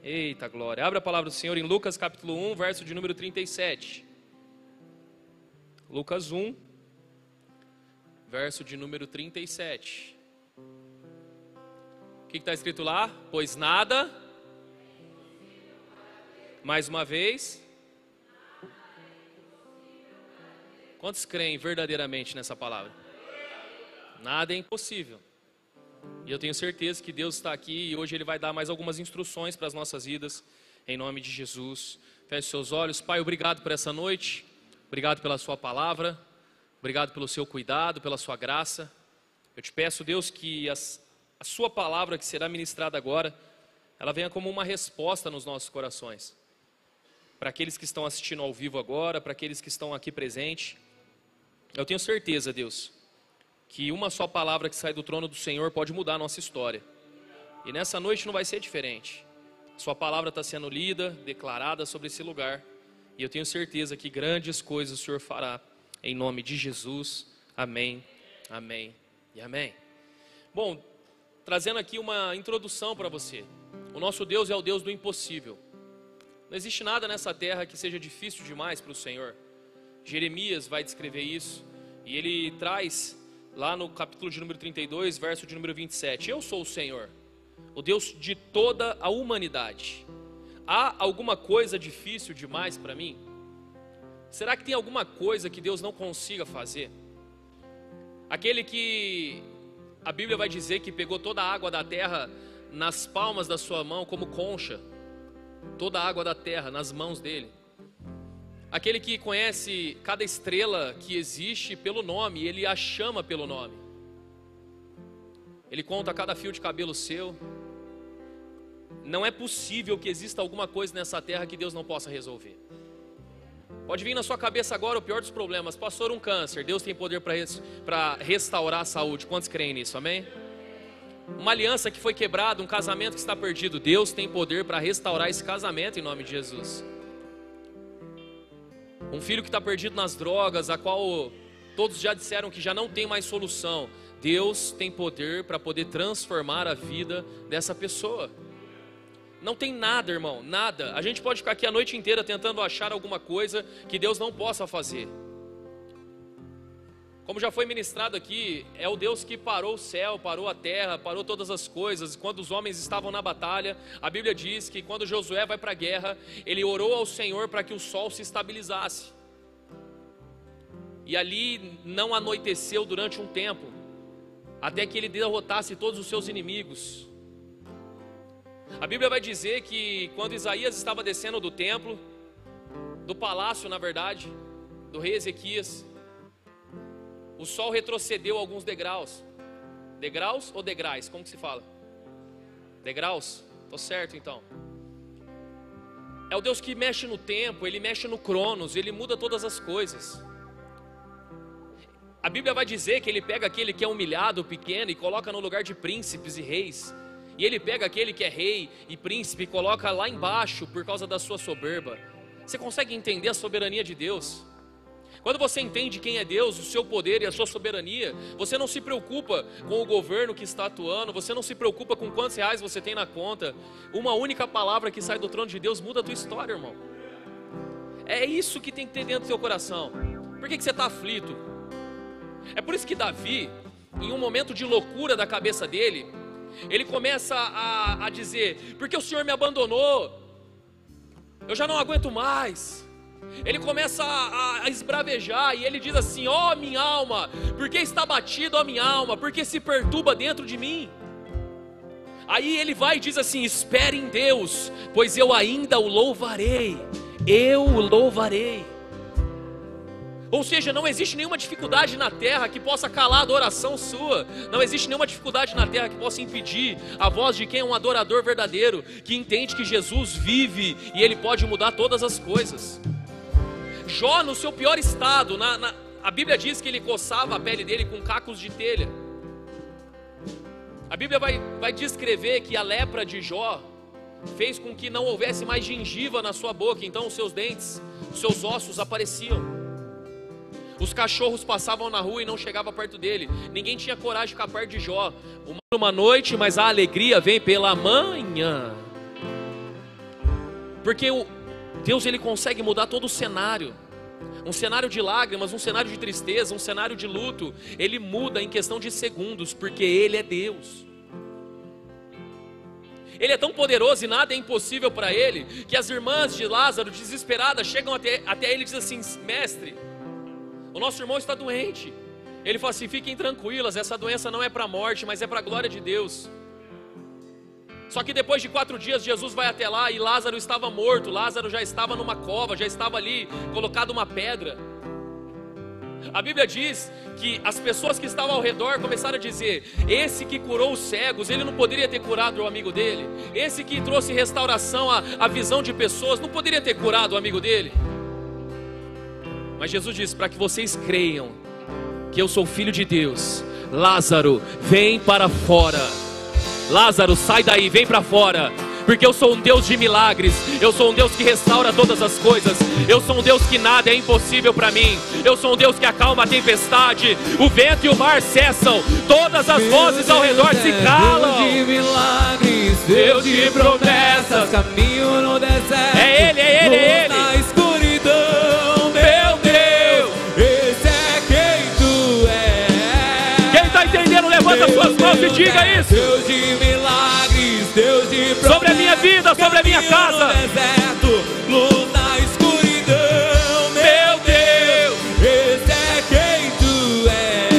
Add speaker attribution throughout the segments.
Speaker 1: Eita glória. Abra a palavra do Senhor em Lucas capítulo 1, verso de número 37. Lucas 1, verso de número 37. O que está escrito lá? Pois nada, mais uma vez. Quantos creem verdadeiramente nessa palavra? Nada é impossível. E eu tenho certeza que Deus está aqui e hoje Ele vai dar mais algumas instruções para as nossas vidas, em nome de Jesus. Feche seus olhos. Pai, obrigado por essa noite, obrigado pela sua palavra, obrigado pelo seu cuidado, pela sua graça. Eu te peço, Deus, que a sua palavra que será ministrada agora, ela venha como uma resposta nos nossos corações. Para aqueles que estão assistindo ao vivo agora, para aqueles que estão aqui presentes. Eu tenho certeza, Deus, que uma só palavra que sai do trono do Senhor pode mudar a nossa história. E nessa noite não vai ser diferente. Sua palavra está sendo lida, declarada sobre esse lugar. E eu tenho certeza que grandes coisas o Senhor fará. Em nome de Jesus. Amém, amém e amém. Bom, trazendo aqui uma introdução para você. O nosso Deus é o Deus do impossível. Não existe nada nessa terra que seja difícil demais para o Senhor. Jeremias vai descrever isso. E ele traz lá no capítulo de número 32, verso de número 27. Eu sou o Senhor, o Deus de toda a humanidade. Há alguma coisa difícil demais para mim? Será que tem alguma coisa que Deus não consiga fazer? Aquele que a Bíblia vai dizer que pegou toda a água da terra nas palmas da sua mão como concha. Toda a água da terra nas mãos dele. Aquele que conhece cada estrela que existe pelo nome, ele a chama pelo nome. Ele conta cada fio de cabelo seu. Não é possível que exista alguma coisa nessa terra que Deus não possa resolver. Pode vir na sua cabeça agora o pior dos problemas. Pastor, um câncer. Deus tem poder para restaurar a saúde. Quantos creem nisso? Amém? Uma aliança que foi quebrada, um casamento que está perdido. Deus tem poder para restaurar esse casamento em nome de Jesus. Um filho que está perdido nas drogas, a qual todos já disseram que já não tem mais solução. Deus tem poder para poder transformar a vida dessa pessoa. Não tem nada, irmão, nada. A gente pode ficar aqui a noite inteira tentando achar alguma coisa que Deus não possa fazer. Como já foi ministrado aqui, é o Deus que parou o céu, parou a terra, parou todas as coisas. Quando os homens estavam na batalha, a Bíblia diz que quando Josué vai para a guerra, ele orou ao Senhor para que o sol se estabilizasse. E ali não anoiteceu durante um tempo, até que ele derrotasse todos os seus inimigos. A Bíblia vai dizer que quando Isaías estava descendo do templo, do palácio na verdade, do rei Ezequias, o sol retrocedeu alguns degraus. Degraus ou degraus? Como que se fala? Degraus? Estou certo então. É o Deus que mexe no tempo, Ele mexe no cronos, Ele muda todas as coisas. A Bíblia vai dizer que Ele pega aquele que é humilhado, pequeno, e coloca no lugar de príncipes e reis. E Ele pega aquele que é rei e príncipe e coloca lá embaixo por causa da sua soberba. Você consegue entender a soberania de Deus? Quando você entende quem é Deus, o seu poder e a sua soberania, você não se preocupa com o governo que está atuando, você não se preocupa com quantos reais você tem na conta. Uma única palavra que sai do trono de Deus muda a tua história, irmão. É isso que tem que ter dentro do seu coração. Por que você está aflito? É por isso que Davi, em um momento de loucura da cabeça dele, ele começa a dizer: porque o Senhor me abandonou, eu já não aguento mais. Ele começa a esbravejar e ele diz assim: ó minha alma, por que está batido a minha alma? Por que se perturba dentro de mim? Aí ele vai e diz assim: espere em Deus, pois eu ainda o louvarei. Eu o louvarei. Ou seja, não existe nenhuma dificuldade na terra que possa calar a adoração sua. Não existe nenhuma dificuldade na terra que possa impedir a voz de quem é um adorador verdadeiro, que entende que Jesus vive e Ele pode mudar todas as coisas. Jó, no seu pior estado, a Bíblia diz que ele coçava a pele dele com cacos de telha. A Bíblia vai descrever que a lepra de Jó fez com que não houvesse mais gengiva na sua boca, então os seus dentes, os seus ossos apareciam. Os cachorros passavam na rua e não chegavam perto dele. Ninguém tinha coragem de ficar perto de Jó. Uma noite, mas a alegria vem pela manhã. Porque Deus, ele consegue mudar todo o cenário. Um cenário de lágrimas, um cenário de tristeza, um cenário de luto, Ele muda em questão de segundos, porque Ele é Deus. Ele é tão poderoso e nada é impossível para Ele, que as irmãs de Lázaro, desesperadas, chegam até Ele e dizem assim: mestre, o nosso irmão está doente. Ele fala assim: fiquem tranquilas, essa doença não é para a morte, mas é para a glória de Deus. Só que depois de 4 dias, Jesus vai até lá e Lázaro estava morto. Lázaro já estava numa cova, já estava ali colocado uma pedra. A Bíblia diz que as pessoas que estavam ao redor começaram a dizer: esse que curou os cegos, ele não poderia ter curado o amigo dele? Esse que trouxe restauração à visão de pessoas, não poderia ter curado o amigo dele? Mas Jesus disse: para que vocês creiam que eu sou filho de Deus, Lázaro, vem para fora. Lázaro, sai daí, vem para fora. Porque eu sou um Deus de milagres. Eu sou um Deus que restaura todas as coisas. Eu sou um Deus que nada é impossível para mim. Eu sou um Deus que acalma a tempestade. O vento e o mar cessam. Todas as vozes ao redor se calam.
Speaker 2: Deus de milagres, Deus de promessas, caminho no deserto.
Speaker 1: É Ele, é Ele, é Ele.
Speaker 2: Na escuridão, meu Deus, esse é quem tu és.
Speaker 1: Quem está entendendo, levanta suas mãos e diga isso.
Speaker 2: Deus de milagres, Deus de promessas,
Speaker 1: sobre a minha vida, sobre a minha casa.
Speaker 2: Deserto, luz na escuridão, meu Deus, esse é quem tu és.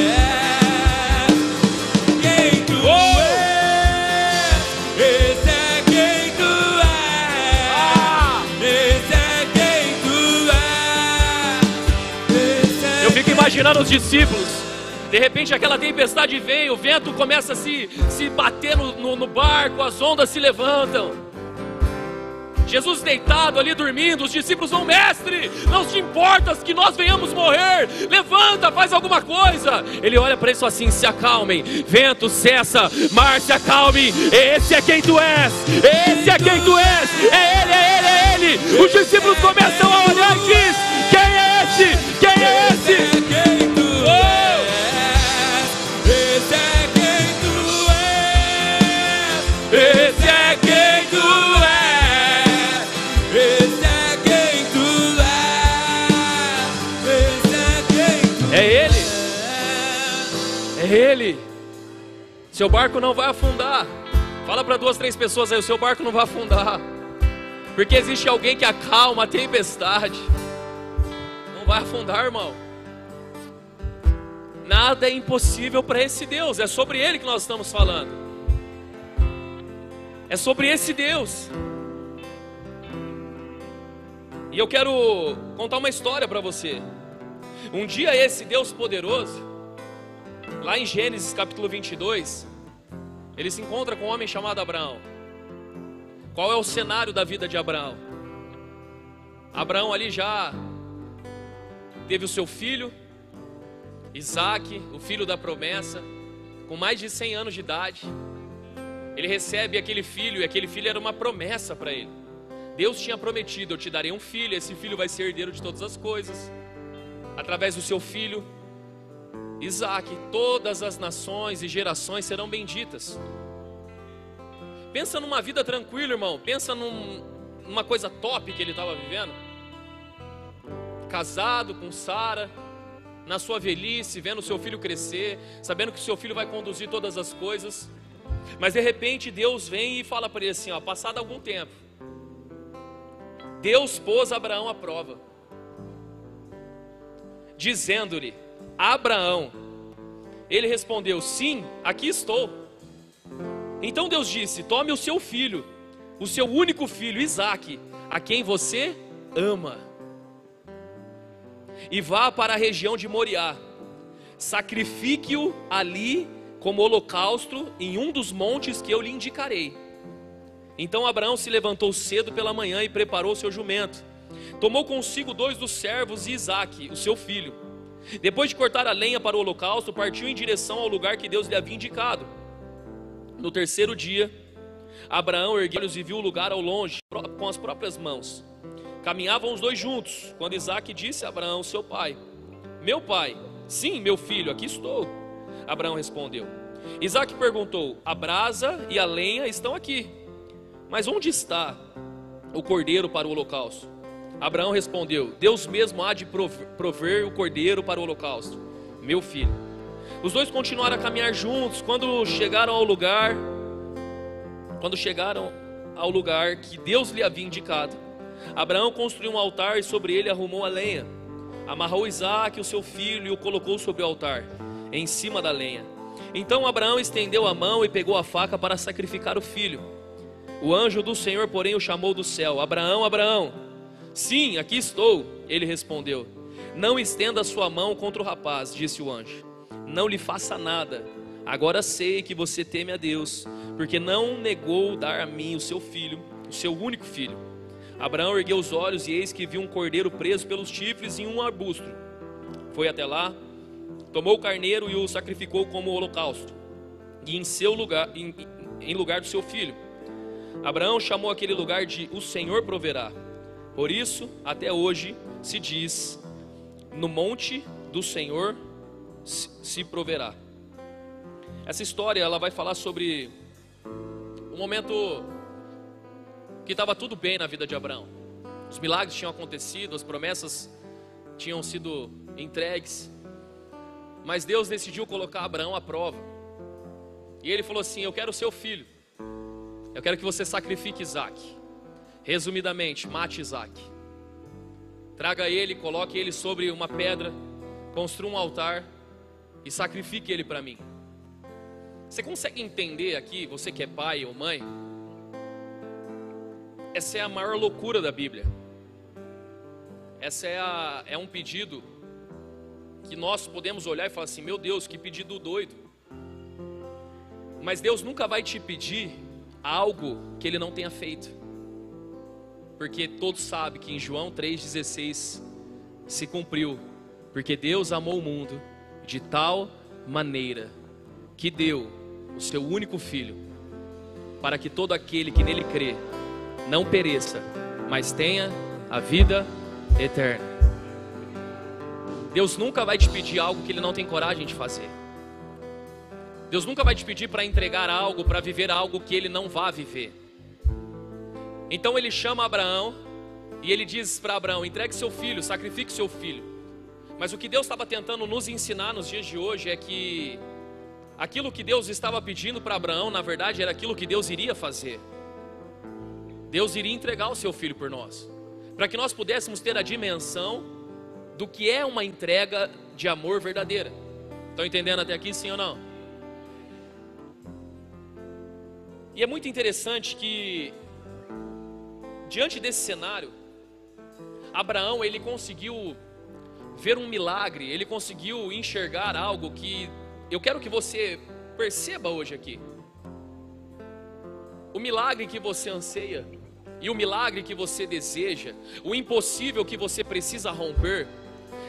Speaker 2: Quem tu és, esse é quem tu és. Esse é quem tu és.
Speaker 1: Eu fico imaginando os discípulos. De repente aquela tempestade vem, o vento começa a se bater no barco, as ondas se levantam. Jesus deitado ali dormindo, os discípulos vão: mestre, não te importas que nós venhamos morrer, levanta, faz alguma coisa. Ele olha para eles assim: se acalmem, vento cessa, mar se acalme, esse é quem tu és, esse é quem tu és, é Ele, é Ele, é Ele. Os discípulos começam a olhar e diz: quem é esse? Quem é esse?
Speaker 2: Esse é quem tu és, esse é quem tu és, esse é quem tu és.
Speaker 1: É Ele, é Ele. Seu barco não vai afundar. Fala para 2, 3 pessoas aí: o seu barco não vai afundar. Porque existe alguém que acalma a tempestade. Não vai afundar, irmão. Nada é impossível para esse Deus. É sobre Ele que nós estamos falando. É sobre esse Deus. E eu quero contar uma história para você. Um dia esse Deus poderoso, lá em Gênesis capítulo 22, ele se encontra com um homem chamado Abraão. Qual é o cenário da vida de Abraão? Abraão ali já teve o seu filho, Isaque, o filho da promessa, com mais de 100 anos de idade. Ele recebe aquele filho, e aquele filho era uma promessa para ele. Deus tinha prometido: eu te darei um filho, esse filho vai ser herdeiro de todas as coisas. Através do seu filho, Isaque, todas as nações e gerações serão benditas. Pensa numa vida tranquila, irmão. Pensa numa coisa top que ele estava vivendo. Casado com Sara, na sua velhice, vendo o seu filho crescer, sabendo que o seu filho vai conduzir todas as coisas. Mas de repente Deus vem e fala para ele assim, ó, passado algum tempo, Deus pôs Abraão à prova, dizendo-lhe: Abraão. Ele respondeu: sim, aqui estou. Então Deus disse: tome o seu filho, o seu único filho, Isaque, a quem você ama, e vá para a região de Moriá, sacrifique-o ali como holocausto em um dos montes que eu lhe indicarei. Então Abraão se levantou cedo pela manhã e preparou seu jumento. Tomou consigo 2 dos servos e Isaque, o seu filho. Depois de cortar a lenha para o holocausto, partiu em direção ao lugar que Deus lhe havia indicado. No terceiro dia, Abraão ergueu-os e viu o lugar ao longe, com as próprias mãos. Caminhavam os 2 juntos, quando Isaque disse a Abraão, seu pai: meu pai. Sim, meu filho, aqui estou. Abraão respondeu. Isaque perguntou: a brasa e a lenha estão aqui, mas onde está o cordeiro para o holocausto? Abraão respondeu: Deus mesmo há de prover o cordeiro para o holocausto, meu filho. Os dois continuaram a caminhar juntos. Quando chegaram ao lugar que Deus lhe havia indicado, Abraão construiu um altar e sobre ele arrumou a lenha. Amarrou Isaque, o seu filho, e o colocou sobre o altar, em cima da lenha. Então Abraão estendeu a mão e pegou a faca para sacrificar o filho. O anjo do Senhor, porém, o chamou do céu: Abraão, Abraão. Sim, aqui estou, ele respondeu. Não estenda a sua mão contra o rapaz, disse o anjo. Não lhe faça nada. Agora sei que você teme a Deus, porque não negou dar a mim o seu filho, o seu único filho. Abraão ergueu os olhos e eis que viu um cordeiro preso pelos chifres em um arbusto. Foi até lá, tomou o carneiro e o sacrificou como holocausto, e em lugar do seu filho. Abraão chamou aquele lugar de O Senhor Proverá. Por isso, até hoje, se diz: no monte do Senhor se proverá. Essa história ela vai falar sobre um momento que estava tudo bem na vida de Abraão. Os milagres tinham acontecido, as promessas tinham sido entregues, mas Deus decidiu colocar Abraão à prova. E ele falou assim: eu quero o seu filho, eu quero que você sacrifique Isaque. Resumidamente, mate Isaque, traga ele, coloque ele sobre uma pedra, construa um altar e sacrifique ele para mim. Você consegue entender aqui, você que é pai ou mãe? Essa é a maior loucura da Bíblia. Essa é um pedido que nós podemos olhar e falar assim: meu Deus, que pedido doido. Mas Deus nunca vai te pedir algo que Ele não tenha feito, porque todos sabem que em João 3,16 se cumpriu. Porque Deus amou o mundo de tal maneira que deu o seu único filho, para que todo aquele que nele crê não pereça, mas tenha a vida eterna. Deus nunca vai te pedir algo que Ele não tem coragem de fazer. Deus nunca vai te pedir para entregar algo, para viver algo que Ele não vai viver. Então Ele chama Abraão e Ele diz para Abraão: entregue seu filho, sacrifique seu filho. Mas o que Deus estava tentando nos ensinar nos dias de hoje é que aquilo que Deus estava pedindo para Abraão, na verdade, era aquilo que Deus iria fazer. Deus iria entregar o seu filho por nós, para que nós pudéssemos ter a dimensão do que é uma entrega de amor verdadeira. Estão entendendo até aqui, sim ou não? E é muito interessante que, diante desse cenário, Abraão, ele conseguiu ver um milagre, ele conseguiu enxergar algo que eu quero que você perceba hoje aqui. O milagre que você anseia e o milagre que você deseja, o impossível que você precisa romper,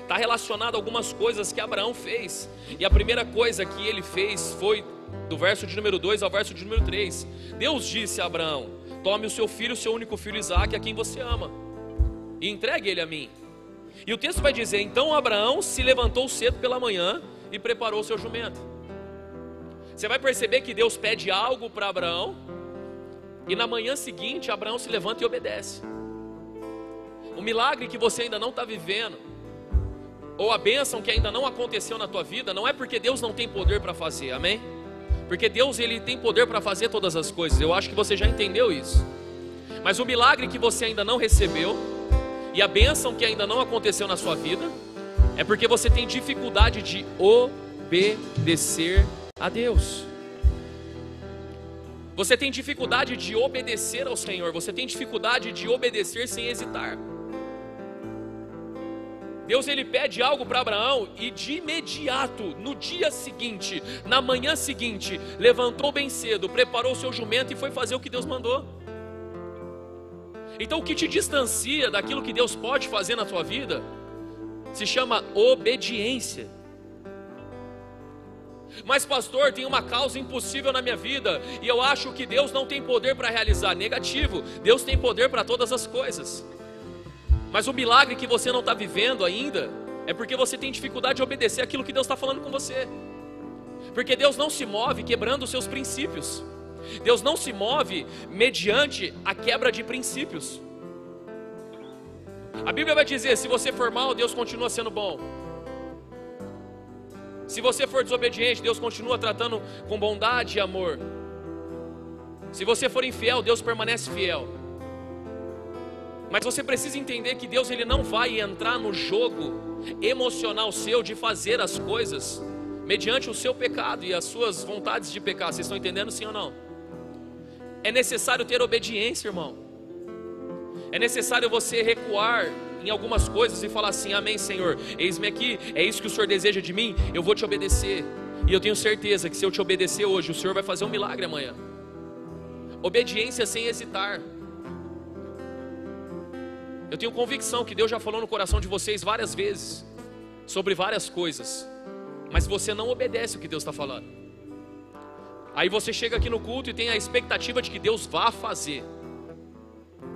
Speaker 1: está relacionado a algumas coisas que Abraão fez. E a primeira coisa que ele fez foi do verso de número 2 ao verso de número 3. Deus disse a Abraão: tome o seu filho, o seu único filho Isaque, a quem você ama, e entregue ele a mim. E o texto vai dizer: então Abraão se levantou cedo pela manhã e preparou o seu jumento. Você vai perceber que Deus pede algo para Abraão, e na manhã seguinte Abraão se levanta e obedece. O milagre que você ainda não está vivendo, ou a bênção que ainda não aconteceu na tua vida, não é porque Deus não tem poder para fazer, amém? Porque Deus, Ele tem poder para fazer todas as coisas. Eu acho que você já entendeu isso. Mas o milagre que você ainda não recebeu, e a bênção que ainda não aconteceu na sua vida, é porque você tem dificuldade de obedecer a Deus. Você tem dificuldade de obedecer ao Senhor. Você tem dificuldade de obedecer sem hesitar. Deus, Ele pede algo para Abraão e de imediato, no dia seguinte, na manhã seguinte, levantou bem cedo, preparou o seu jumento e foi fazer o que Deus mandou. Então o que te distancia daquilo que Deus pode fazer na tua vida se chama obediência. Mas pastor, tem uma causa impossível na minha vida e eu acho que Deus não tem poder para realizar. Negativo, Deus tem poder para todas as coisas. Mas o milagre que você não está vivendo ainda é porque você tem dificuldade de obedecer aquilo que Deus está falando com você. Porque Deus não se move quebrando os seus princípios. Deus não se move mediante a quebra de princípios. A Bíblia vai dizer, se você for mal, Deus continua sendo bom. Se você for desobediente, Deus continua tratando com bondade e amor. Se você for infiel, Deus permanece fiel. Mas você precisa entender que Deus, Ele não vai entrar no jogo emocional seu de fazer as coisas mediante o seu pecado e as suas vontades de pecar. Vocês estão entendendo, sim ou não? É necessário ter obediência, irmão. É necessário você recuar em algumas coisas e falar assim: amém, Senhor, eis-me aqui, é isso que o Senhor deseja de mim, eu vou te obedecer. E eu tenho certeza que se eu te obedecer hoje, o Senhor vai fazer um milagre amanhã. Obediência sem hesitar. Eu tenho convicção que Deus já falou no coração de vocês várias vezes sobre várias coisas, mas você não obedece o que Deus está falando. Aí você chega aqui no culto e tem a expectativa de que Deus vá fazer,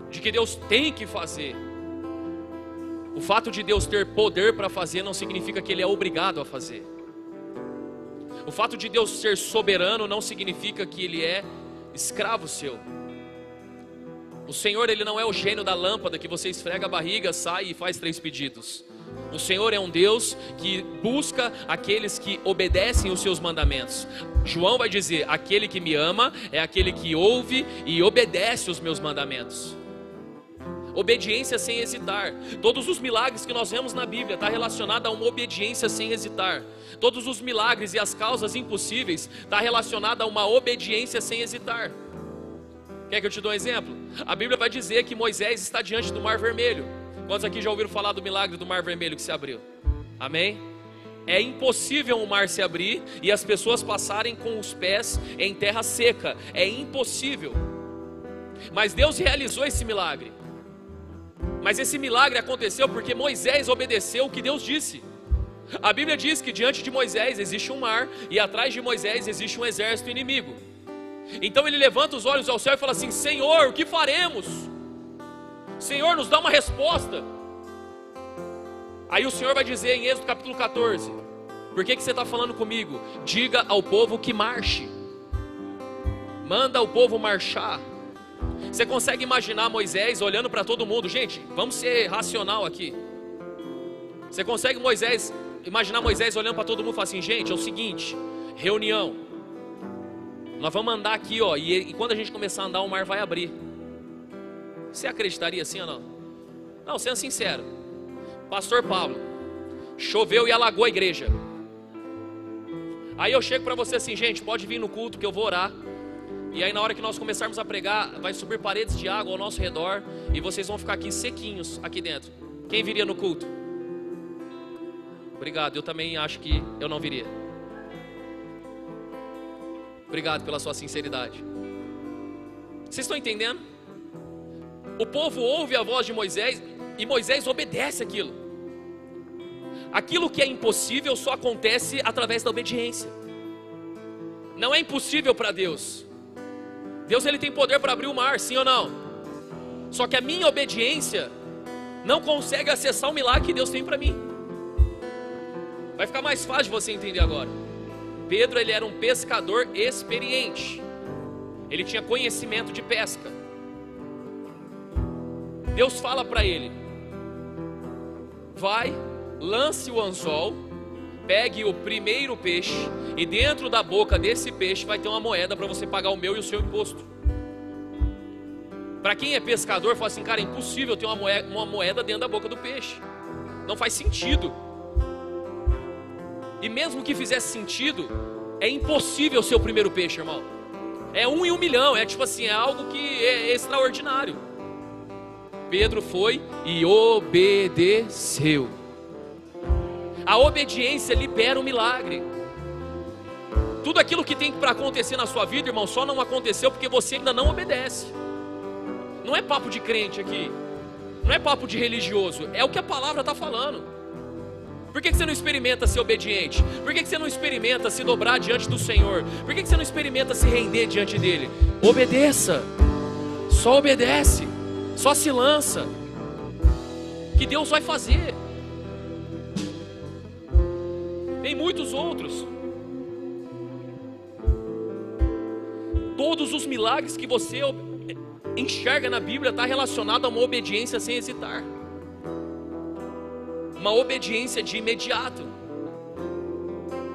Speaker 1: de que Deus tem que fazer. O fato de Deus ter poder para fazer não significa que Ele é obrigado a fazer. O fato de Deus ser soberano não significa que Ele é escravo seu. O Senhor, Ele não é o gênio da lâmpada que você esfrega a barriga, sai e faz 3 pedidos. O Senhor é um Deus que busca aqueles que obedecem os seus mandamentos. João vai dizer: aquele que me ama é aquele que ouve e obedece os meus mandamentos. Obediência sem hesitar. Todos os milagres que nós vemos na Bíblia está relacionado a uma obediência sem hesitar. Todos os milagres e as causas impossíveis está relacionado a uma obediência sem hesitar. Quer que eu te dou um exemplo? A Bíblia vai dizer que Moisés está diante do Mar Vermelho. Quantos aqui já ouviram falar do milagre do Mar Vermelho que se abriu? Amém? É impossível o mar se abrir e as pessoas passarem com os pés em terra seca. É impossível. Mas Deus realizou esse milagre. Mas esse milagre aconteceu porque Moisés obedeceu o que Deus disse. A Bíblia diz que diante de Moisés existe um mar e atrás de Moisés existe um exército inimigo. Então ele levanta os olhos ao céu e fala assim: Senhor, o que faremos? Senhor, nos dá uma resposta. Aí o Senhor vai dizer em Êxodo capítulo 14: por que você está falando comigo? Diga ao povo que marche. Manda o povo marchar. Você consegue imaginar Moisés olhando para todo mundo? Gente, vamos ser racional aqui. Você consegue imaginar Moisés olhando para todo mundo e falar assim: gente, é o seguinte, reunião, nós vamos andar aqui, ó, e quando a gente começar a andar, o mar vai abrir. Você acreditaria assim ou não? Não, sendo sincero. Pastor Pablo, choveu e alagou a igreja. Aí eu chego para você assim: gente, pode vir no culto que eu vou orar. E aí na hora que nós começarmos a pregar, vai subir paredes de água ao nosso redor e vocês vão ficar aqui sequinhos, aqui dentro. Quem viria no culto? Obrigado, eu também acho que eu não viria. Obrigado pela sua sinceridade. Vocês estão entendendo? O povo ouve a voz de Moisés e Moisés obedece aquilo. Aquilo que é impossível só acontece através da obediência. Não é impossível para Deus. Deus, Ele tem poder para abrir o mar, sim ou não? Só que a minha obediência não consegue acessar o milagre que Deus tem para mim. Vai ficar mais fácil de você entender agora. Pedro, ele era um pescador experiente. Ele tinha conhecimento de pesca. Deus fala para ele: vai, lance o anzol, pegue o primeiro peixe, e dentro da boca desse peixe vai ter uma moeda para você pagar o meu e o seu imposto. Para quem é pescador, fala assim: cara, é impossível ter uma moeda dentro da boca do peixe. Não faz sentido. E mesmo que fizesse sentido, é impossível ser o primeiro peixe, irmão. É 1 em 1 milhão, é tipo assim, é algo que é extraordinário. Pedro foi e obedeceu. A obediência libera o milagre. Tudo aquilo que tem para acontecer na sua vida, irmão, só não aconteceu porque você ainda não obedece. Não é papo de crente aqui, não é papo de religioso, é o que a palavra está falando. Por que você não experimenta ser obediente? Por que você não experimenta se dobrar diante do Senhor? Por que você não experimenta se render diante dEle? Obedeça, só obedece, só se lança, que Deus vai fazer. Tem muitos outros. Todos os milagres que você enxerga na Bíblia está relacionado a uma obediência sem hesitar. uma obediência de imediato.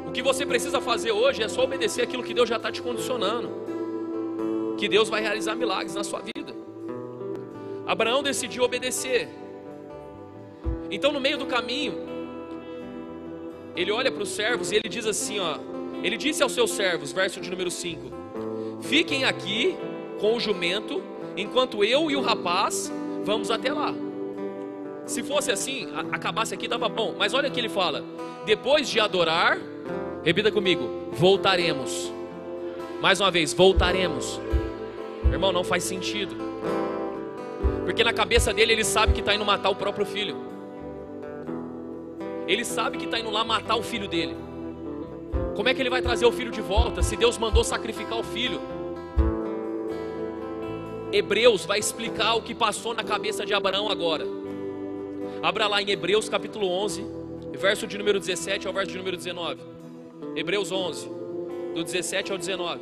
Speaker 1: O que você precisa fazer hoje é só obedecer aquilo que Deus já está te condicionando, que Deus vai realizar milagres na sua vida. Abraão decidiu obedecer. Então no meio do caminho, ele olha para os servos e ele diz assim, ó, ele disse aos seus servos, verso de número 5: fiquem aqui com o jumento, enquanto eu e o rapaz vamos até lá. Se fosse assim, acabasse aqui, dava bom. Mas olha o que ele fala: depois de adorar, repita comigo, voltaremos. Mais uma vez, voltaremos. Irmão, não faz sentido, porque na cabeça dele, ele sabe que está indo matar o próprio filho. Ele sabe que está indo lá matar o filho dele. Como é que ele vai trazer o filho de volta, se Deus mandou sacrificar o filho? Hebreus vai explicar o que passou na cabeça de Abraão agora. Abra lá em Hebreus capítulo 11, verso de número 17 ao verso de número 19. Hebreus 11, do 17 ao 19.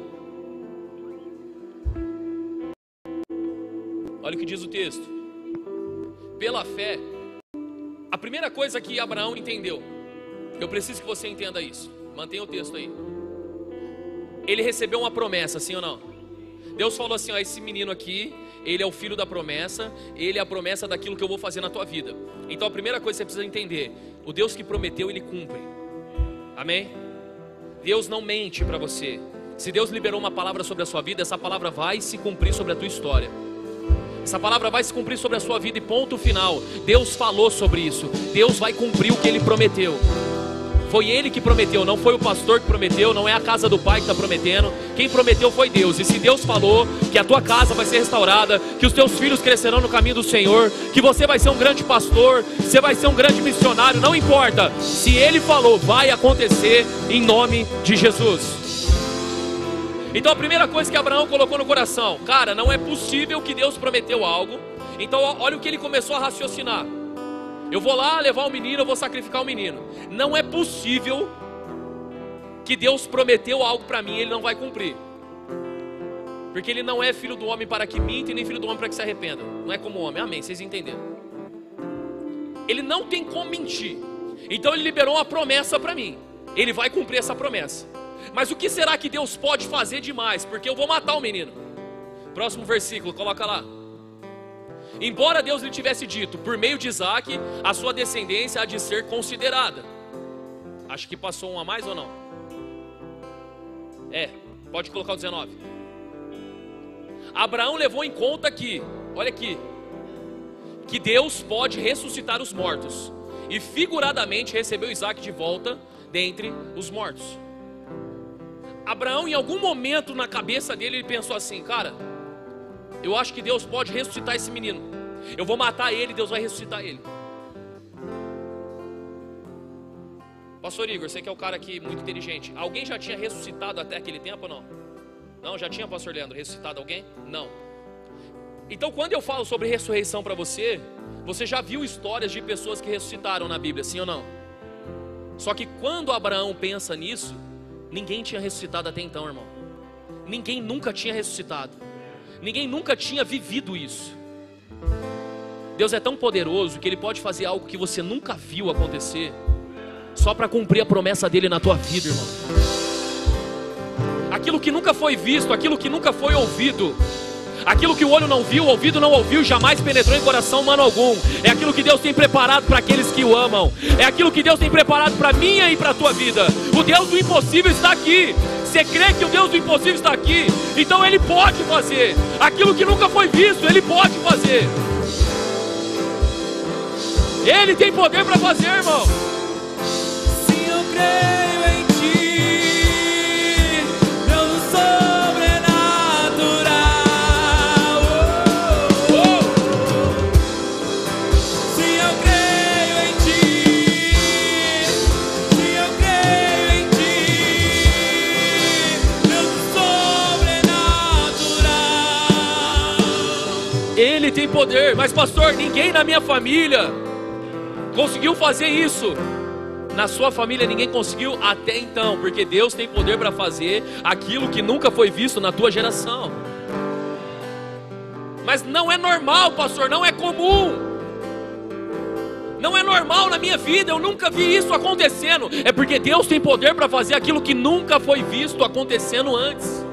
Speaker 1: Olha o que diz o texto. Pela fé, a primeira coisa que Abraão entendeu, eu preciso que você entenda isso, mantenha o texto aí. Ele recebeu uma promessa, sim ou não? Deus falou assim, ó, esse menino aqui, ele é o filho da promessa, ele é a promessa daquilo que eu vou fazer na tua vida. Então a primeira coisa que você precisa entender, o Deus que prometeu, ele cumpre. Amém? Deus não mente para você. Se Deus liberou uma palavra sobre a sua vida, essa palavra vai se cumprir sobre a tua história. Essa palavra vai se cumprir sobre a sua vida e ponto final. Deus falou sobre isso. Deus vai cumprir o que Ele prometeu. Foi Ele que prometeu, não foi o pastor que prometeu, não é a casa do pai que está prometendo. Quem prometeu foi Deus. E se Deus falou que a tua casa vai ser restaurada, que os teus filhos crescerão no caminho do Senhor, que você vai ser um grande pastor, você vai ser um grande missionário, não importa. Se Ele falou, vai acontecer em nome de Jesus. Então a primeira coisa que Abraão colocou no coração, cara, não é possível que Deus prometeu algo. Então olha o que ele começou a raciocinar. Eu vou lá levar o menino, eu vou sacrificar o menino. Não é possível que Deus prometeu algo para mim e Ele não vai cumprir. Porque Ele não é filho do homem para que minta e nem filho do homem para que se arrependa. Não é como homem, amém, vocês entenderam. Ele não tem como mentir. Então Ele liberou uma promessa para mim. Ele vai cumprir essa promessa. Mas o que será que Deus pode fazer demais? Porque eu vou matar o menino. Próximo versículo, coloca lá. Embora Deus lhe tivesse dito, por meio de Isaac, a sua descendência há de ser considerada. Acho que passou um a mais ou não? Pode colocar o 19. Abraão levou em conta que, olha aqui, que Deus pode ressuscitar os mortos. E figuradamente recebeu Isaac de volta dentre os mortos. Abraão, em algum momento na cabeça dele, ele pensou assim, cara, eu acho que Deus pode ressuscitar esse menino. Eu vou matar ele, Deus vai ressuscitar ele. Pastor Igor, você que é o cara aqui muito inteligente, alguém já tinha ressuscitado até aquele tempo ou não? Não, já tinha, pastor Leandro, ressuscitado alguém? Não. Então quando eu falo sobre ressurreição para você, você já viu histórias de pessoas que ressuscitaram na Bíblia, sim ou não? Só que quando Abraão pensa nisso, ninguém tinha ressuscitado até então, irmão. Ninguém nunca tinha ressuscitado. Ninguém nunca tinha vivido isso. Deus é tão poderoso que Ele pode fazer algo que você nunca viu acontecer, só para cumprir a promessa dEle na tua vida, irmão. Aquilo que nunca foi visto, aquilo que nunca foi ouvido, aquilo que o olho não viu, o ouvido não ouviu, jamais penetrou em coração humano algum. É aquilo que Deus tem preparado para aqueles que o amam. É aquilo que Deus tem preparado para minha e para a tua vida. O Deus do impossível está aqui. Você crê que o Deus do impossível está aqui? Então Ele pode fazer. Aquilo que nunca foi visto, Ele pode fazer. Ele tem poder para fazer, irmão.
Speaker 2: Se eu creio em Ti, Deus sobrenatural. Se eu creio em Ti, se eu creio em Ti, Deus sobrenatural.
Speaker 1: Ele tem poder. Mas pastor, ninguém na minha família conseguiu fazer isso. Na sua família ninguém conseguiu até então, porque Deus tem poder para fazer aquilo que nunca foi visto na tua geração. Mas não é normal, pastor, não é comum. não é normal na minha vida, eu nunca vi isso acontecendo. É porque Deus tem poder para fazer aquilo que nunca foi visto acontecendo antes.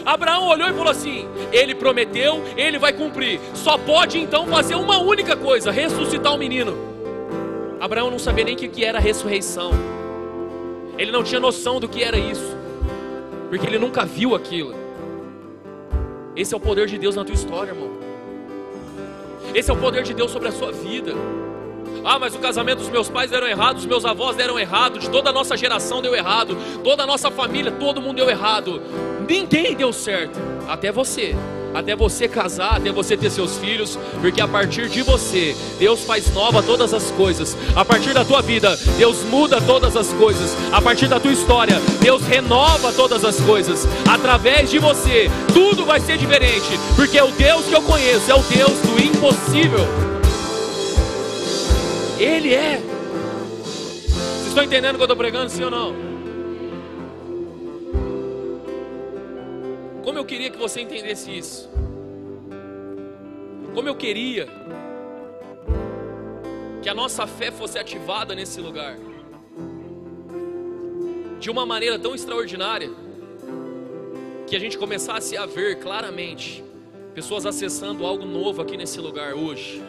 Speaker 1: Abraão olhou e falou assim: ele prometeu, ele vai cumprir. Só pode então fazer uma única coisa: ressuscitar o menino. Abraão não sabia nem o que era ressurreição. Ele não tinha noção do que era isso, porque ele nunca viu aquilo. Esse é o poder de Deus na tua história, irmão. Esse é o poder de Deus sobre a sua vida. Ah, mas o casamento dos meus pais deram errado, os meus avós deram errado, de toda a nossa geração deu errado, toda a nossa família, todo mundo deu errado. Ninguém deu certo, até você casar, até você ter seus filhos, porque a partir de você, Deus faz nova todas as coisas. A partir da tua vida, Deus muda todas as coisas. A partir da tua história, Deus renova todas as coisas. Através de você, tudo vai ser diferente, porque o Deus que eu conheço é o Deus do impossível. Ele é. Vocês estão entendendo o que eu estou pregando, sim ou não? Como eu queria que você entendesse isso. Como eu queria que a nossa fé fosse ativada nesse lugar de uma maneira tão extraordinária, que a gente começasse a ver claramente pessoas acessando algo novo aqui nesse lugar hoje.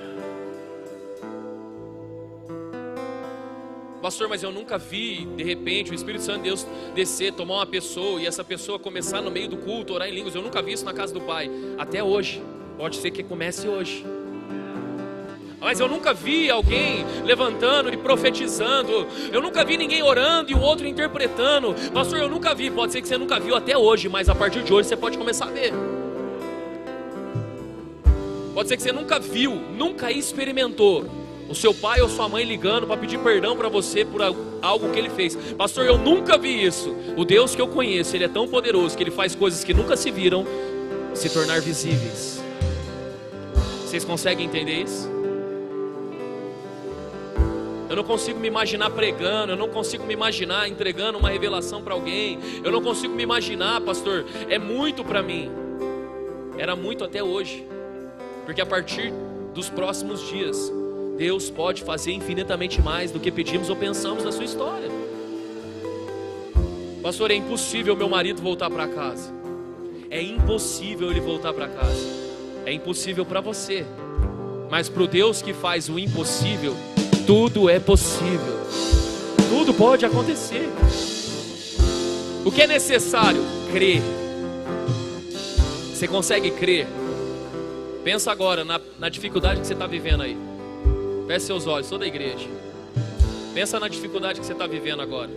Speaker 1: Pastor, mas eu nunca vi, de repente, o Espírito Santo de Deus descer, tomar uma pessoa e essa pessoa começar no meio do culto, orar em línguas. Eu nunca vi isso na casa do Pai, até hoje. Pode ser que comece hoje. Mas eu nunca vi alguém levantando e profetizando. Eu nunca vi ninguém orando e o outro interpretando. Pastor, eu nunca vi. Pode ser que você nunca viu até hoje, mas a partir de hoje você pode começar a ver. Pode ser que você nunca viu, nunca experimentou o seu pai ou sua mãe ligando para pedir perdão para você por algo que ele fez. Pastor, eu nunca vi isso. O Deus que eu conheço, Ele é tão poderoso que Ele faz coisas que nunca se viram se tornar visíveis. Vocês conseguem entender isso? Eu não consigo me imaginar pregando, eu não consigo me imaginar entregando uma revelação para alguém. Eu não consigo me imaginar, pastor, é muito para mim. Era muito até hoje. Porque a partir dos próximos dias, Deus pode fazer infinitamente mais do que pedimos ou pensamos na sua história. Pastor, é impossível meu marido voltar para casa. É impossível ele voltar para casa. É impossível para você. Mas para o Deus que faz o impossível, tudo é possível. Tudo pode acontecer. O que é necessário? Crer. Você consegue crer? Pensa agora na dificuldade que você está vivendo aí. Feche seus olhos, toda a igreja. Pensa na dificuldade que você está vivendo agora.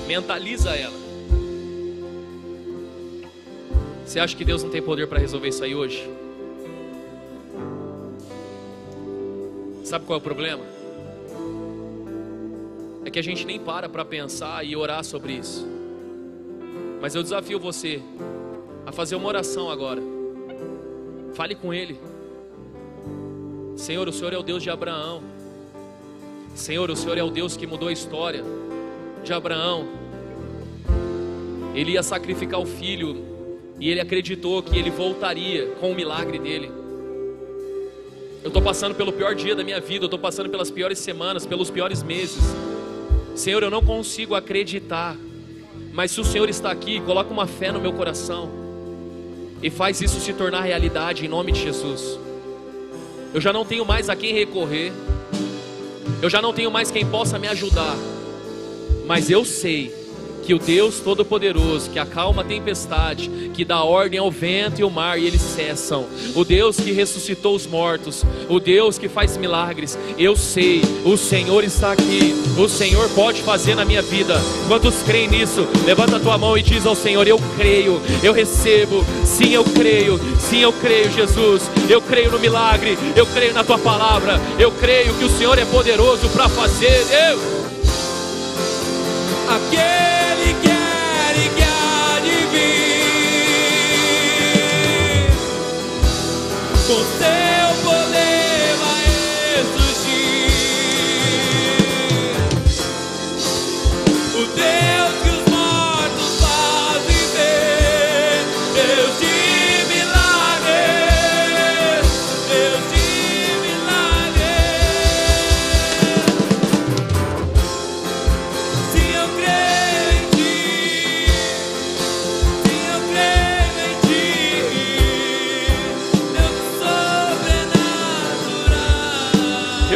Speaker 1: Mentaliza ela. Você acha que Deus não tem poder para resolver isso aí hoje? Sabe qual é o problema? É que a gente nem para pensar e orar sobre isso. Mas eu desafio você a fazer uma oração agora. Fale com Ele. Senhor, o Senhor é o Deus de Abraão. Senhor, o Senhor é o Deus que mudou a história de Abraão. Ele ia sacrificar o filho e ele acreditou que ele voltaria com o milagre dele. Eu estou passando pelo pior dia da minha vida, eu estou passando pelas piores semanas, pelos piores meses. Senhor, eu não consigo acreditar, mas se o Senhor está aqui, coloca uma fé no meu coração e faz isso se tornar realidade em nome de Jesus. Eu já não tenho mais a quem recorrer, eu já não tenho mais quem possa me ajudar, mas eu sei que o Deus Todo-Poderoso, que acalma a tempestade, que dá ordem ao vento e ao mar e eles cessam, o Deus que ressuscitou os mortos, o Deus que faz milagres, eu sei, o Senhor está aqui, o Senhor pode fazer na minha vida. Quantos creem nisso? Levanta a tua mão e diz ao Senhor: eu creio, eu recebo, sim eu creio, Jesus, eu creio no milagre, eu creio na tua palavra, eu creio que o Senhor é poderoso para fazer.
Speaker 2: Aquele que era e que há de vir, com seu poder vai ressurgir. O Deus que os mortos faz viver, Deus de milagres, Deus de milagres.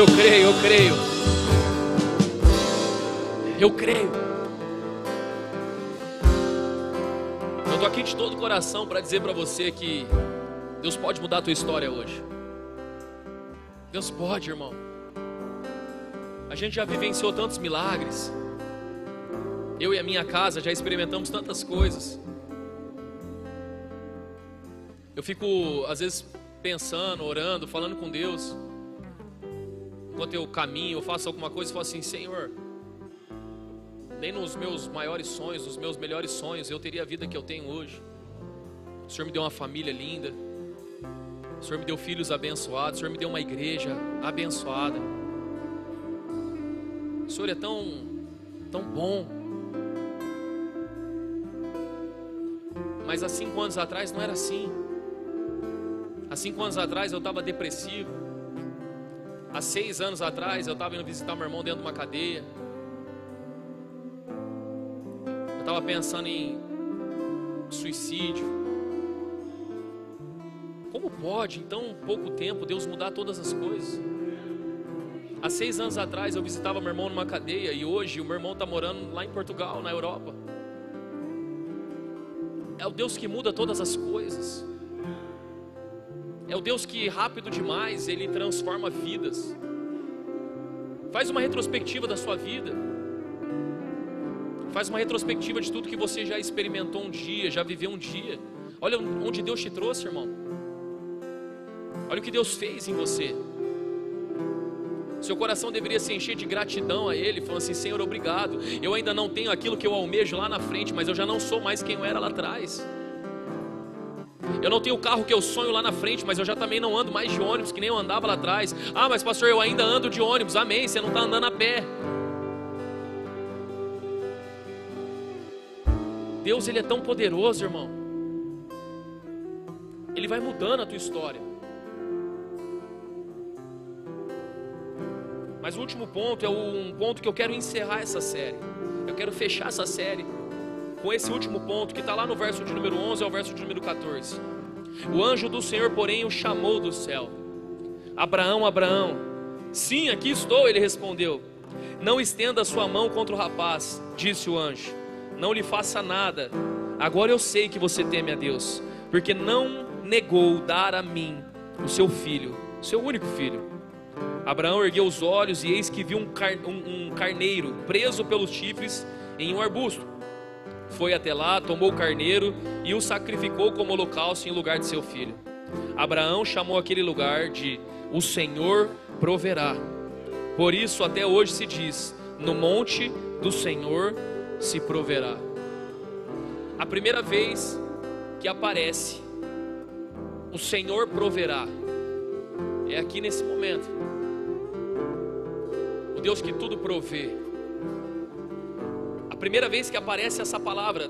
Speaker 1: eu creio, eu creio. Eu creio. Eu estou aqui de todo o coração para dizer para você que Deus pode mudar a tua história hoje. Deus pode, irmão. A gente já vivenciou tantos milagres. Eu e a minha casa já experimentamos tantas coisas. Eu fico, às vezes, pensando, orando, falando com Deus. Enquanto eu caminho, eu faço alguma coisa, eu falo assim: Senhor, nem nos meus maiores sonhos, nos meus melhores sonhos, eu teria a vida que eu tenho hoje. O Senhor me deu uma família linda. O Senhor me deu filhos abençoados. O Senhor me deu uma igreja abençoada. O Senhor é tão bom. Mas há 5 anos atrás não era assim. Há 5 anos atrás eu estava depressivo. Há 6 anos atrás eu estava indo visitar meu irmão dentro de uma cadeia. Eu estava pensando em suicídio. Como pode em tão pouco tempo Deus mudar todas as coisas? Há 6 anos atrás eu visitava meu irmão numa cadeia, e hoje o meu irmão está morando lá em Portugal, na Europa. É o Deus que muda todas as coisas. É o Deus que rápido demais Ele transforma vidas. Faz uma retrospectiva da sua vida. Faz uma retrospectiva de tudo que você já experimentou um dia, já viveu um dia. Olha onde Deus te trouxe, irmão. Olha o que Deus fez em você. Seu coração deveria se encher de gratidão a Ele, falando assim: Senhor, obrigado. Eu ainda não tenho aquilo que eu almejo lá na frente, mas eu já não sou mais quem eu era lá atrás. Eu não tenho o carro que eu sonho lá na frente, mas eu já também não ando mais de ônibus que nem eu andava lá atrás. Ah, mas pastor, eu ainda ando de ônibus. Amém, você não está andando a pé. Deus, Ele é tão poderoso, irmão. Ele vai mudando a tua história. Mas o último ponto é um ponto que eu quero encerrar essa série. Eu quero fechar essa série com esse último ponto, que está lá no verso de número 11 ao verso de número 14. O anjo do Senhor, porém, o chamou do céu: Abraão, Abraão. Sim, aqui estou, ele respondeu. Não estenda a sua mão contra o rapaz, disse o anjo. Não lhe faça nada. Agora eu sei que você teme a Deus, porque não negou dar a mim o seu filho, seu único filho. Abraão ergueu os olhos e eis que viu um carneiro preso pelos chifres em um arbusto. Foi até lá, tomou o carneiro e o sacrificou como holocausto em lugar de seu filho. Abraão chamou aquele lugar de O Senhor Proverá. Por isso até hoje se diz: no monte do Senhor se proverá. A primeira vez que aparece O Senhor Proverá é aqui nesse momento. O Deus que tudo provê. A primeira vez que aparece essa palavra,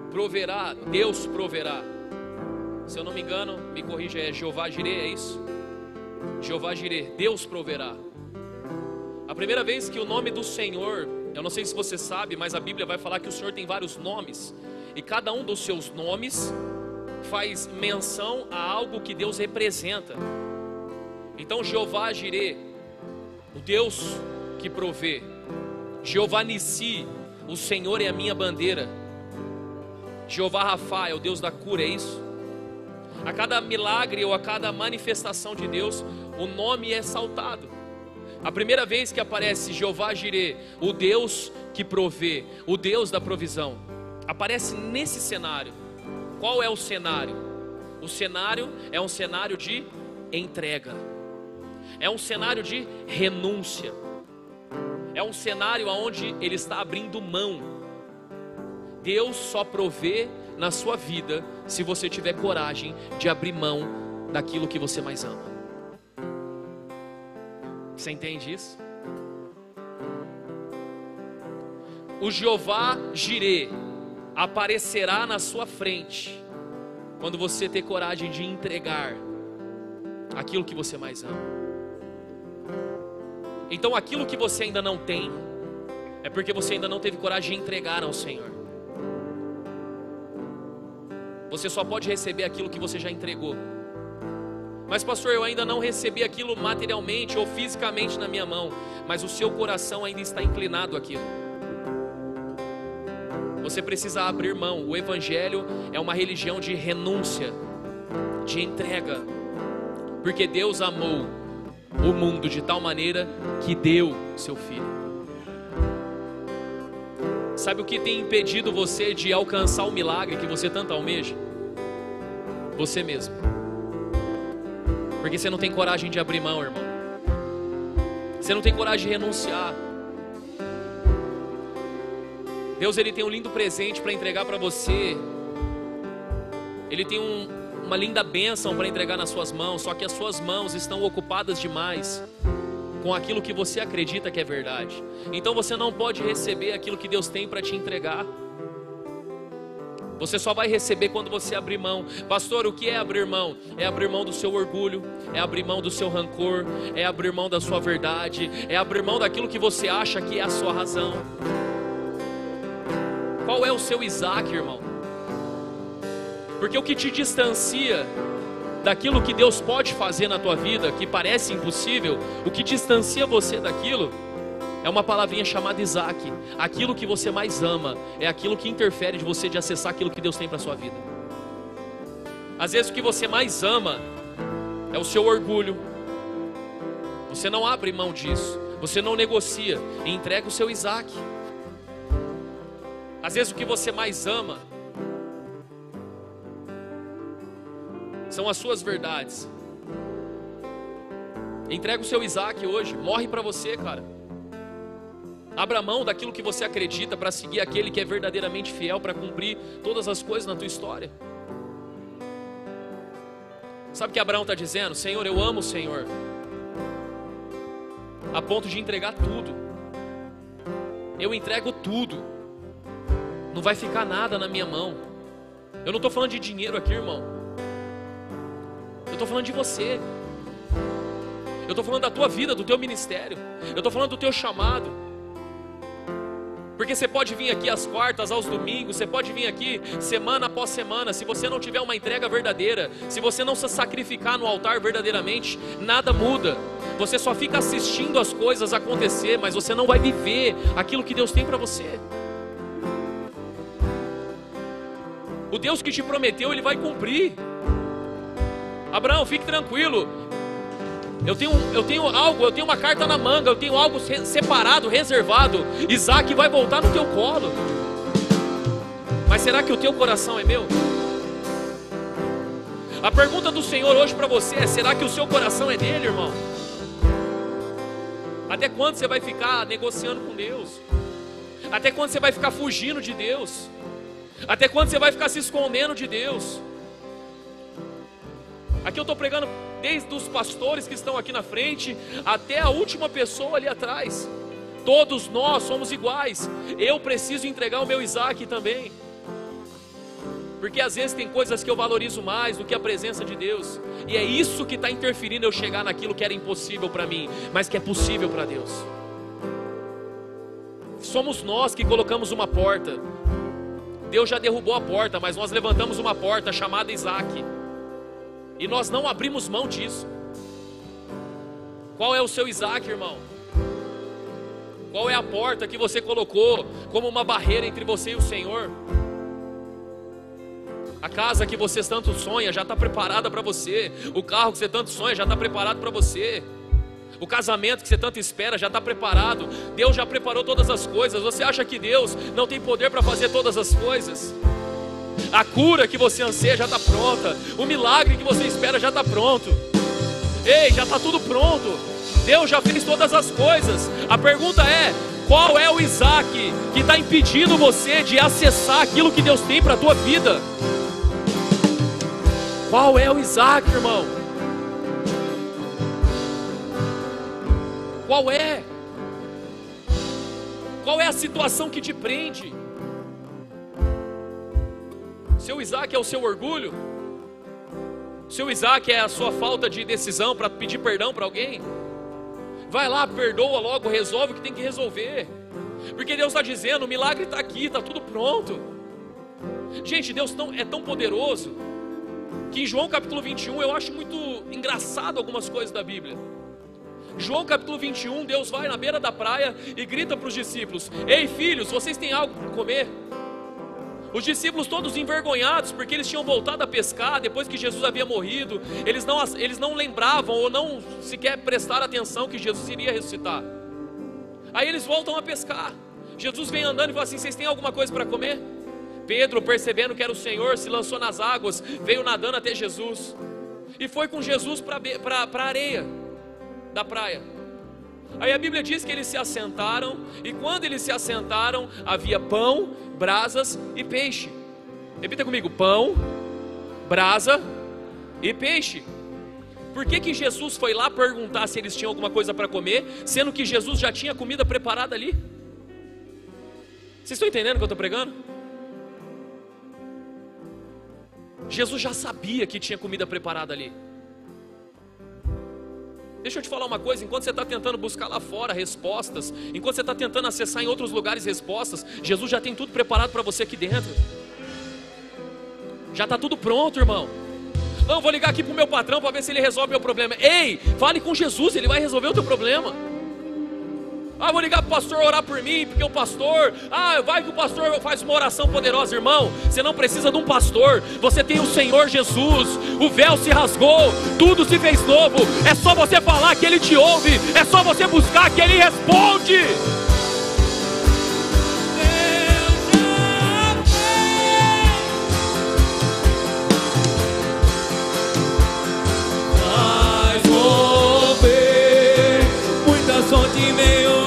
Speaker 1: proverá, Deus proverá. Se eu não me engano, me corrija, é Jeová Jireh, é isso? Jeová Jireh, Deus proverá. A primeira vez que o nome do Senhor, eu não sei se você sabe, mas a Bíblia vai falar que o Senhor tem vários nomes, e cada um dos seus nomes faz menção a algo que Deus representa. Então Jeová Jireh, o Deus que provê. Jeová Nissi, o Senhor é a minha bandeira. Jeová Rafa é o Deus da cura, é isso? A cada milagre ou a cada manifestação de Deus, o nome é saltado. A primeira vez que aparece Jeová Jireh, o Deus que provê, o Deus da provisão, aparece nesse cenário. Qual é o cenário? O cenário é um cenário de entrega. É um cenário de renúncia. É um cenário onde Ele está abrindo mão. Deus só provê na sua vida se você tiver coragem de abrir mão daquilo que você mais ama. Você entende isso? O Jeová Jireh aparecerá na sua frente quando você ter coragem de entregar aquilo que você mais ama. Então aquilo que você ainda não tem é porque você ainda não teve coragem de entregar ao Senhor. Você só pode receber aquilo que você já entregou. Mas pastor, eu ainda não recebi aquilo materialmente ou fisicamente na minha mão, mas o seu coração ainda está inclinado àquilo. Você precisa abrir mão. O evangelho é uma religião de renúncia, de entrega, porque Deus amou o mundo de tal maneira que deu seu filho. Sabe o que tem impedido você de alcançar o milagre que você tanto almeja? Você mesmo. Porque você não tem coragem de abrir mão, irmão. Você não tem coragem de renunciar. Deus, Ele tem um lindo presente para entregar para você. Ele tem uma linda bênção para entregar nas suas mãos. Só que as suas mãos estão ocupadas demais com aquilo que você acredita que é verdade. Então você não pode receber aquilo que Deus tem para te entregar. Você só vai receber quando você abrir mão. Pastor, o que é abrir mão? É abrir mão do seu orgulho, é abrir mão do seu rancor, é abrir mão da sua verdade, é abrir mão daquilo que você acha que é a sua razão. Qual é o seu Isaac, irmão? Porque o que te distancia daquilo que Deus pode fazer na tua vida, que parece impossível, o que distancia você daquilo é uma palavrinha chamada Isaac. Aquilo que você mais ama é aquilo que interfere de você de acessar aquilo que Deus tem para a sua vida. Às vezes o que você mais ama é o seu orgulho. Você não abre mão disso, você não negocia e entrega o seu Isaac. Às vezes o que você mais ama são as suas verdades. Entrega o seu Isaac hoje, morre para você, cara. Abra mão daquilo que você acredita para seguir aquele que é verdadeiramente fiel para cumprir todas as coisas na tua história. Sabe o que Abraão está dizendo? Senhor, eu amo o Senhor a ponto de entregar tudo. Eu entrego tudo. Não vai ficar nada na minha mão. Eu não estou falando de dinheiro aqui, irmão. Eu estou falando de você. Eu estou falando da tua vida, do teu ministério. Eu estou falando do teu chamado. Porque você pode vir aqui às quartas, aos domingos, você pode vir aqui semana após semana. Se você não tiver uma entrega verdadeira, se você não se sacrificar no altar verdadeiramente, nada muda. Você só fica assistindo as coisas acontecer, mas você não vai viver aquilo que Deus tem para você. O Deus que te prometeu, Ele vai cumprir. Abraão, fique tranquilo. Eu tenho algo, eu tenho uma carta na manga, eu tenho algo separado, reservado. Isaac vai voltar no teu colo. Mas será que o teu coração é meu? A pergunta do Senhor hoje para você é: será que o seu coração é dele, irmão? Até quando você vai ficar negociando com Deus? Até quando você vai ficar fugindo de Deus? Até quando você vai ficar se escondendo de Deus? Aqui eu estou pregando desde os pastores que estão aqui na frente até a última pessoa ali atrás. Todos nós somos iguais. Eu preciso entregar o meu Isaac também. Porque às vezes tem coisas que eu valorizo mais do que a presença de Deus. E é isso que está interferindo eu chegar naquilo que era impossível para mim, mas que é possível para Deus. Somos nós que colocamos uma porta. Deus já derrubou a porta, mas nós levantamos uma porta chamada Isaac. E nós não abrimos mão disso. Qual é o seu Isaac, irmão? Qual é a porta que você colocou como uma barreira entre você e o Senhor? A casa que você tanto sonha já está preparada para você. O carro que você tanto sonha já está preparado para você. O casamento que você tanto espera já está preparado. Deus já preparou todas as coisas. Você acha que Deus não tem poder para fazer todas as coisas? A cura que você anseia já está pronta. O milagre que você espera já está pronto. Ei, já está tudo pronto. Deus já fez todas as coisas. A pergunta é: qual é o Isaac que está impedindo você de acessar aquilo que Deus tem para a tua vida? Qual é o Isaac, irmão? Qual é? Qual é a situação que te prende? Seu Isaac é o seu orgulho? Seu Isaac é a sua falta de decisão para pedir perdão para alguém? Vai lá, perdoa logo, resolve o que tem que resolver. Porque Deus está dizendo: o milagre está aqui, está tudo pronto. Gente, Deus é tão poderoso que em João capítulo 21 eu acho muito engraçado algumas coisas da Bíblia. João capítulo 21, Deus vai na beira da praia e grita para os discípulos: ei filhos, vocês têm algo para comer? Os discípulos todos envergonhados, porque eles tinham voltado a pescar depois que Jesus havia morrido. Eles não lembravam ou não sequer prestaram atenção que Jesus iria ressuscitar. Aí eles voltam a pescar. Jesus vem andando e fala assim: vocês têm alguma coisa para comer? Pedro, percebendo que era o Senhor, se lançou nas águas, veio nadando até Jesus e foi com Jesus para a areia da praia. Aí a Bíblia diz que eles se assentaram, e quando eles se assentaram, havia pão, brasas e peixe. Repita comigo: pão, brasa e peixe. Por que Jesus foi lá perguntar se eles tinham alguma coisa para comer, sendo que Jesus já tinha comida preparada ali? Vocês estão entendendo o que eu estou pregando? Jesus já sabia que tinha comida preparada ali. Deixa eu te falar uma coisa: enquanto você está tentando buscar lá fora respostas, enquanto você está tentando acessar em outros lugares respostas, Jesus já tem tudo preparado para você aqui dentro. Já está tudo pronto, irmão. Não, vou ligar aqui para o meu patrão para ver se ele resolve meu problema. Ei, fale com Jesus, ele vai resolver o teu problema. Ah, vou ligar para o pastor orar por mim, porque o pastor, vai que o pastor faz uma oração poderosa. Irmão, você não precisa de um pastor, você tem o Senhor Jesus. O véu se rasgou, tudo se fez novo. É só você falar que Ele te ouve, é só você buscar que Ele responde.
Speaker 2: Faz chover, muita sorte veio.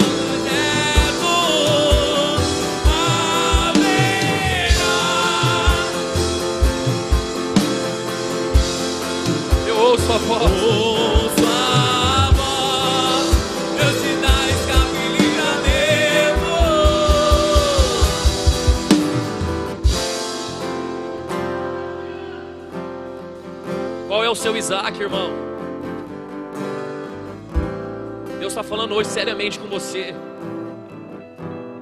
Speaker 1: Sua voz.
Speaker 2: Ouço a voz, Deus te dá escape e livramento.
Speaker 1: Qual é o seu Isaac, irmão? Deus está falando hoje seriamente com você.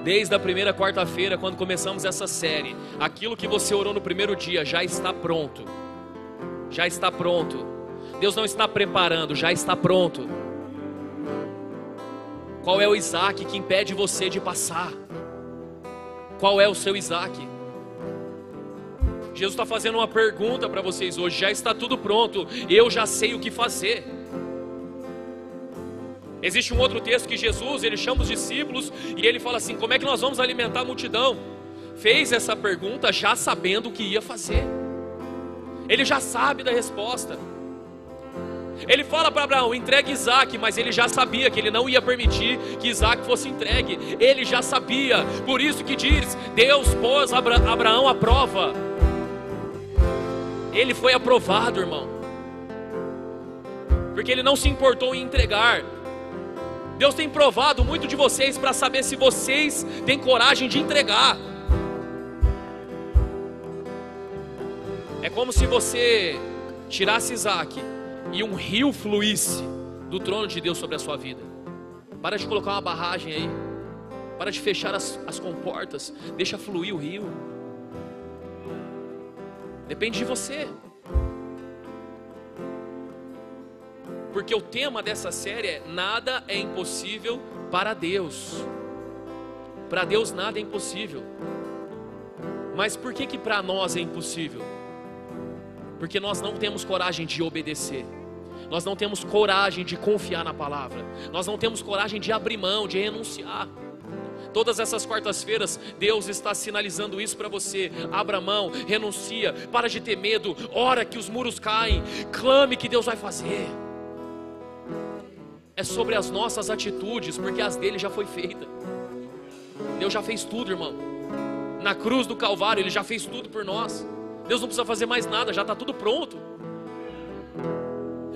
Speaker 1: Desde a primeira quarta-feira, quando começamos essa série, aquilo que você orou no primeiro dia já está pronto. Já está pronto. Deus não está preparando, já está pronto. Qual é o Isaac que impede você de passar? Qual é o seu Isaac? Jesus está fazendo uma pergunta para vocês hoje. Já está tudo pronto, eu já sei o que fazer. Existe um outro texto que Jesus, ele chama os discípulos e ele fala assim: como é que nós vamos alimentar a multidão? Fez essa pergunta já sabendo o que ia fazer. Ele já sabe da resposta. Ele fala para Abraão: entregue Isaac, mas ele já sabia que ele não ia permitir que Isaac fosse entregue. Ele já sabia, por isso que diz: Deus pôs Abraão à prova. Ele foi aprovado, irmão, porque ele não se importou em entregar. Deus tem provado muito de vocês para saber se vocês têm coragem de entregar. É como se você tirasse Isaac e um rio fluísse do trono de Deus sobre a sua vida. Para de colocar uma barragem aí. Para de fechar as comportas. Deixa fluir o rio. Depende de você. Porque o tema dessa série é: nada é impossível para Deus. Para Deus nada é impossível. Mas por que para nós é impossível? Porque nós não temos coragem de obedecer. Nós não temos coragem de confiar na palavra. Nós não temos coragem de abrir mão, de renunciar. Todas essas quartas-feiras, Deus está sinalizando isso para você. Abra mão, renuncia, para de ter medo. Ora que os muros caem, clame que Deus vai fazer. É sobre as nossas atitudes, porque as dele já foi feita. Deus já fez tudo, irmão. Na cruz do Calvário, Ele já fez tudo por nós. Deus não precisa fazer mais nada, já está tudo pronto.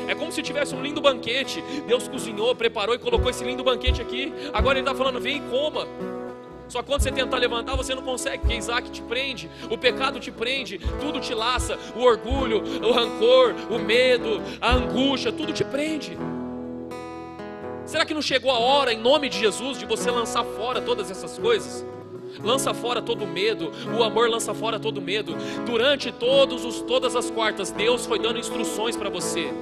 Speaker 1: É como se tivesse um lindo banquete. Deus cozinhou, preparou e colocou esse lindo banquete aqui. Agora Ele está falando: vem e coma. Só que quando você tentar levantar, você não consegue, porque Isaac te prende, o pecado te prende, tudo te laça, o orgulho, o rancor, o medo, a angústia, tudo te prende. Será que não chegou a hora, em nome de Jesus, de você lançar fora todas essas coisas? lança fora todo medo, o amor lança fora todo medo. Durante todas as quartas, Deus foi dando instruções para você.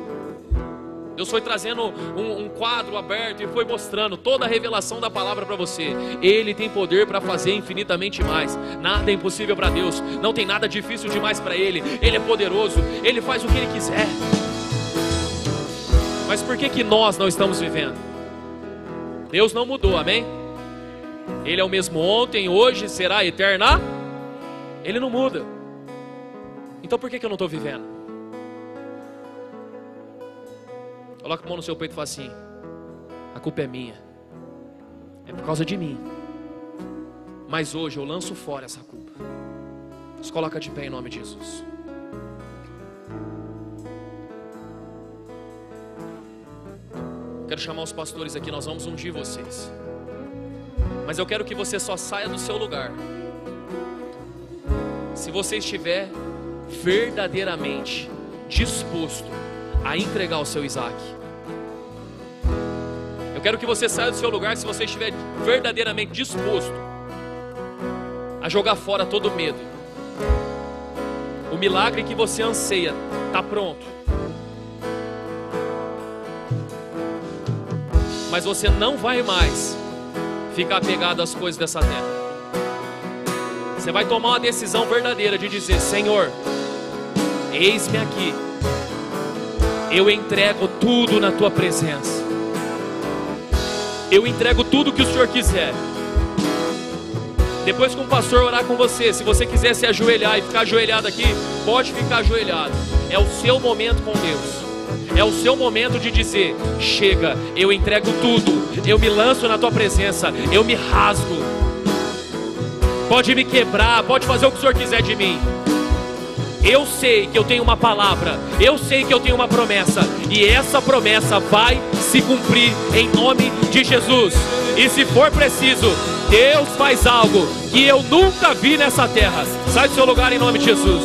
Speaker 1: Deus foi trazendo um quadro aberto e foi mostrando toda a revelação da palavra para você. Ele tem poder para fazer infinitamente mais. Nada é impossível para Deus. Não tem nada difícil demais para Ele. Ele é poderoso. Ele faz o que Ele quiser. Mas por que nós não estamos vivendo? Deus não mudou, amém? Ele é o mesmo ontem, hoje, será eterna. Ele não muda. Então por que eu não estou vivendo? Coloca a mão no seu peito e fala assim: a culpa é minha, é por causa de mim. Mas hoje eu lanço fora essa culpa. Se coloca de pé em nome de Jesus. Quero chamar os pastores aqui, nós vamos ungir vocês. Mas eu quero que você só saia do seu lugar se você estiver verdadeiramente disposto a entregar o seu Isaac. Eu quero que você saia do seu lugar se você estiver verdadeiramente disposto a jogar fora todo medo. O milagre que você anseia está pronto, mas você não vai mais ficar apegado às coisas dessa terra. Você vai tomar uma decisão verdadeira de dizer: Senhor, eis-me aqui, eu entrego tudo na tua presença. Eu entrego tudo que o Senhor quiser. Depois que um pastor orar com você, se você quiser se ajoelhar e ficar ajoelhado aqui, pode ficar ajoelhado. É o seu momento com Deus. É o seu momento de dizer: chega, eu entrego tudo, eu me lanço na tua presença, eu me rasgo. Pode me quebrar, pode fazer o que o Senhor quiser de mim. Eu sei que eu tenho uma palavra, eu sei que eu tenho uma promessa, e essa promessa vai se cumprir em nome de Jesus. E se for preciso, Deus faz algo que eu nunca vi nessa terra. Sai do seu lugar em nome de Jesus.